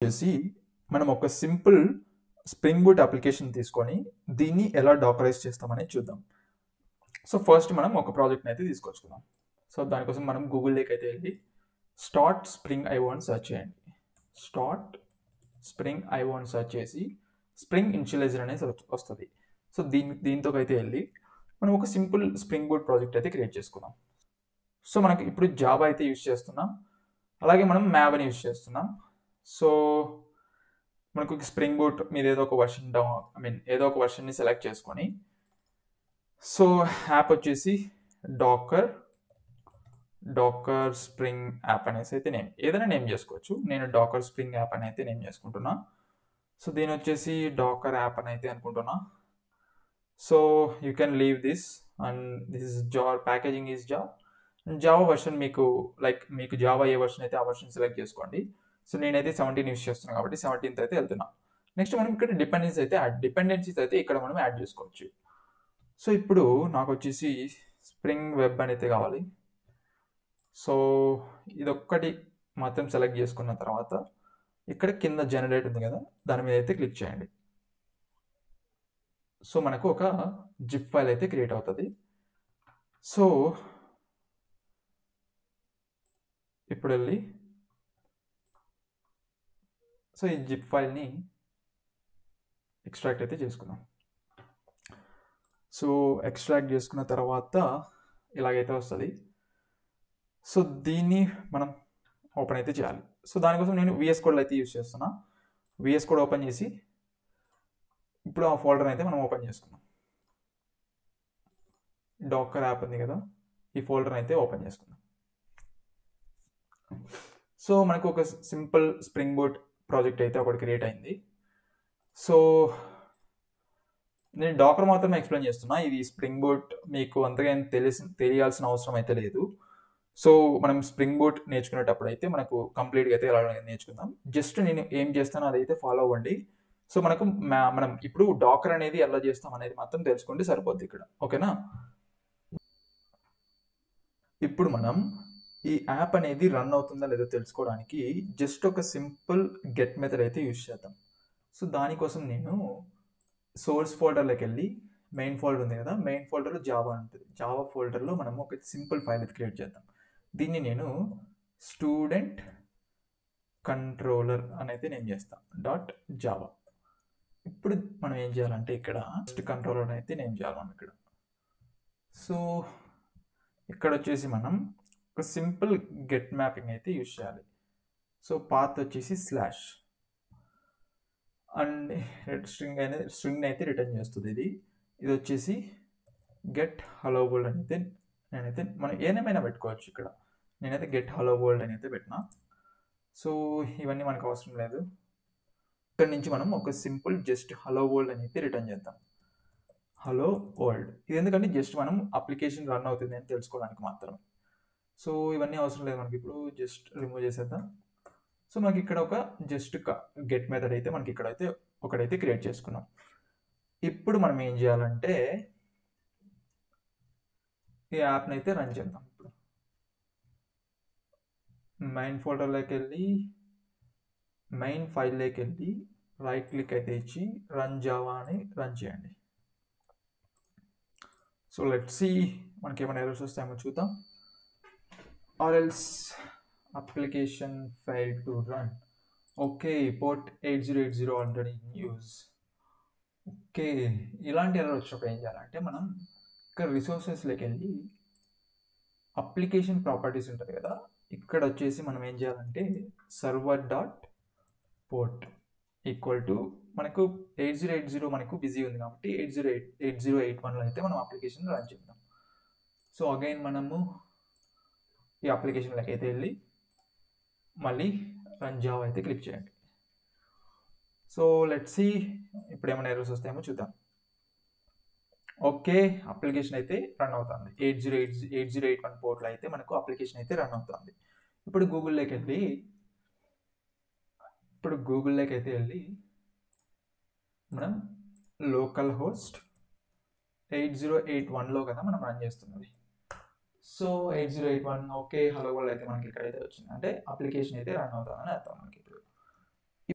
చేసి మనం ఒక సింపుల్ స్ప్రింగ్ బూట్ అప్లికేషన్ తీసుకొని దీన్ని ఎలా డాకరైజ్ చేస్తామనేది చూద్దాం. సో ఫస్ట్ మనం ఒక ప్రాజెక్ట్ని అయితే తీసుకొచ్చుకుందాం. సో దానికోసం మనం గూగుల్లోకి అయితే వెళ్ళి స్టార్ట్ స్ప్రింగ్ ఐఓ అని సెర్చ్ చేయండి. స్టార్ట్ స్ప్రింగ్ ఐఓ అని సెర్చ్ చేసి స్ప్రింగ్ ఇనిషియలైజర్ అనేది వస్తుంది. సో దీంతో అయితే వెళ్ళి మనం ఒక సింపుల్ స్ప్రింగ్ బూట్ ప్రాజెక్ట్ అయితే క్రియేట్ చేసుకుందాం. సో మనకి ఇప్పుడు జావా అయితే యూజ్ చేస్తున్నాం, అలాగే మనం మ్యావ్ అని యూజ్ చేస్తున్నాం. సో మనకు స్ప్రింగ్ బూట్ మీద ఏదో ఒక వర్షన్ ఏదో ఒక వర్షన్ని సెలెక్ట్ చేసుకొని సో యాప్ వచ్చేసి డాకర్ స్ప్రింగ్ యాప్ అనేసి అయితే ఏదైనా నేమ్ చేసుకోవచ్చు. నేను డాకర్ స్ప్రింగ్ యాప్ అని అయితే నేమ్ చేసుకుంటున్నా. సో దీని వచ్చేసి డాకర్ యాప్ అని అయితే అనుకుంటున్నా. So you can leave this and this is packaging is Java version. మీకు జావా ఏ వర్షన్ అయితే ఆ వర్షన్ సెలెక్ట్ చేసుకోండి. సో నేనైతే 17 యూస్ చేస్తున్నాను కాబట్టి 17th అయితే వెళ్తున్నా. నెక్స్ట్ మనం ఇక్కడ డిపెండెన్సీస్ అయితే ఇక్కడ మనం యాడ్ చేసుకోవచ్చు. సో ఇప్పుడు నాకు వచ్చేసి స్ప్రింగ్ వెబ్ అని అయితే కావాలి. సో ఇదొక్కటి మాత్రం సెలెక్ట్ చేసుకున్న తర్వాత ఇక్కడ కింద జనరేట్ ఉంది కదా, దాని మీద అయితే క్లిక్ చేయండి. సో మనకు ఒక జిప్ ఫైల్ అయితే క్రియేట్ అవుతుంది. సో ఇప్పుడు వెళ్ళి సో ఈ జిప్ ఫైల్ని ఎక్స్ట్రాక్ట్ అయితే చేసుకుందాం. సో ఎక్స్ట్రాక్ట్ చేసుకున్న తర్వాత ఇలాగైతే వస్తుంది. సో దీన్ని మనం ఓపెన్ అయితే చేయాలి. సో దానికోసం నేను VS కోడ్ అయితే యూజ్ చేస్తున్నా. VS కోడ్ ఓపెన్ చేసి ఇప్పుడు ఆ ఫోల్డర్ అయితే మనం ఓపెన్ చేసుకున్నాం. డాకర్ యాప్ ఉంది కదా, ఈ ఫోల్డర్ అయితే ఓపెన్ చేసుకుందాం. సో మనకు ఒక సింపుల్ స్ప్రింగ్ బూట్ ప్రాజెక్ట్ అయితే ఒకటి క్రియేట్ అయింది. సో నేను డాకర్ మాత్రమే ఎక్స్ప్లెయిన్ చేస్తున్నా. ఇది స్ప్రింగ్ బూట్ మీకు అంతగా తెలియాల్సిన అవసరం అయితే లేదు. సో మనం స్ప్రింగ్ బూట్ నేర్చుకునేటప్పుడు అయితే మనకు కంప్లీట్గా అయితే ఎలా నేర్చుకుందాం. జస్ట్ నేను ఏం చేస్తానో అదైతే ఫాలో అవ్వండి. సో మనం ఇప్పుడు డాకర్ అనేది ఎలా చేస్తాం అనేది మాత్రం తెలుసుకోండి, సరిపోద్ది ఇక్కడ. ఓకేనా? ఇప్పుడు మనం ఈ యాప్ అనేది రన్ అవుతుందా లేదో తెలుసుకోవడానికి జస్ట్ ఒక సింపుల్ గెట్ మెథడ్ అయితే యూజ్ చేద్దాం. సో దానికోసం నేను సోర్స్ ఫోల్డర్లోకి వెళ్ళి మెయిన్ ఫోల్డర్ ఉంది కదా, మెయిన్ ఫోల్డర్లో జావా ఉంటుంది. జావా ఫోల్డర్లో మనం ఒక సింపుల్ ఫైల్ అయితే క్రియేట్ చేద్దాం. దీన్ని నేను స్టూడెంట్ కంట్రోలర్ అని అయితే నేను చేస్తాను .java. ఇప్పుడు మనం ఏం చేయాలంటే ఇక్కడ కంట్రోలర్ అయితే నేను చేయాలి మనం ఇక్కడ. సో ఇక్కడ వచ్చేసి మనం ఒక సింపుల్ గెట్ మ్యాపింగ్ అయితే యూజ్ చేయాలి. సో పాత్ వచ్చేసి స్లాష్ అండ్ స్ట్రింగ్ అయితే రిటర్న్ చేస్తుంది. ఇది వచ్చేసి గెట్ హలో వరల్డ్ అని అయితే నేనైతే మనం ఏమైనా పెట్టుకోవచ్చు. ఇక్కడ నేనైతే గెట్ హలో వరల్డ్ అని అయితే పెట్టినా. సో ఇవన్నీ మనకు అవసరం లేదు. ఇక్కడ నుంచి మనం ఒక సింపుల్ జస్ట్ హలో వరల్డ్ అని అయితే రిటర్న్ చేద్దాం. Hello world. ఇది ఎందుకంటే జస్ట్ మనం అప్లికేషన్ రన్ అవుతుంది అని తెలుసుకోవడానికి మాత్రమే. సో ఇవన్నీ అవసరం లేదు మనకి. ఇప్పుడు జస్ట్ రిమూవ్ చేసేద్దాం. సో మనకి ఇక్కడ ఒక జస్ట్ గెట్ మెథడ్ అయితే మనకి ఇక్కడైతే ఒకటైతే క్రియేట్ చేసుకున్నాం. ఇప్పుడు మనం ఏం చేయాలంటే ఈ యాప్ని అయితే రన్ చేద్దాం. ఇప్పుడు మెయిన్ ఫోల్డర్లోకి వెళ్ళి మెయిన్ ఫైల్లోకి వెళ్ళి రైట్ క్లిక్ అయితే ఇచ్చి రన్ జావా అని రన్ చేయండి. సో లెట్స్ సీ మనకి ఏమైనా ఎర్రర్స్ వస్తాయేమో చూద్దాం. or else application failed to run. Okay, port 8080 already in use. Okay, ఇలాంటి ఎర్రర్ వచ్చినప్పుడు ఏం చేయాలంటే మనం ఇక్కడ రిసోర్సెస్లోకి వెళ్ళి అప్లికేషన్ ప్రాపర్టీస్ ఉంటుంది కదా, ఇక్కడ వచ్చేసి మనం ఏం చేయాలంటే server.port ఈక్వల్ టు మనకు 8080 మనకు బిజీ ఉంది కాబట్టి 8081లో అయితే మనం అప్లికేషన్ రన్ చేద్దాం. సో అగైన్ మనము ఈ అప్లికేషన్లోకి అయితే వెళ్ళి మళ్ళీ రన్ జావా అయితే క్లిక్ చేయండి. సో లెట్స్ సీ ఇప్పుడు ఏమైనా ఎర్రర్స్ వస్తాయేమో చూద్దాం. ఓకే, అప్లికేషన్ అయితే రన్ అవుతుంది. 8081 పోర్ట్లో అయితే మనకు అప్లికేషన్ అయితే రన్ అవుతుంది. ఇప్పుడు గూగుల్లోకి అయితే వెళ్ళి మనం లోకల్ హోస్ట్ 8081లో కదా మనం రన్ చేస్తున్నది. సో 8081 ఓకే హలో వరల్డ్ అయితే మనకి ఇక్కడైతే వచ్చింది, అంటే అప్లికేషన్ అయితే రన్ అవుతుందని అర్థం మనకి.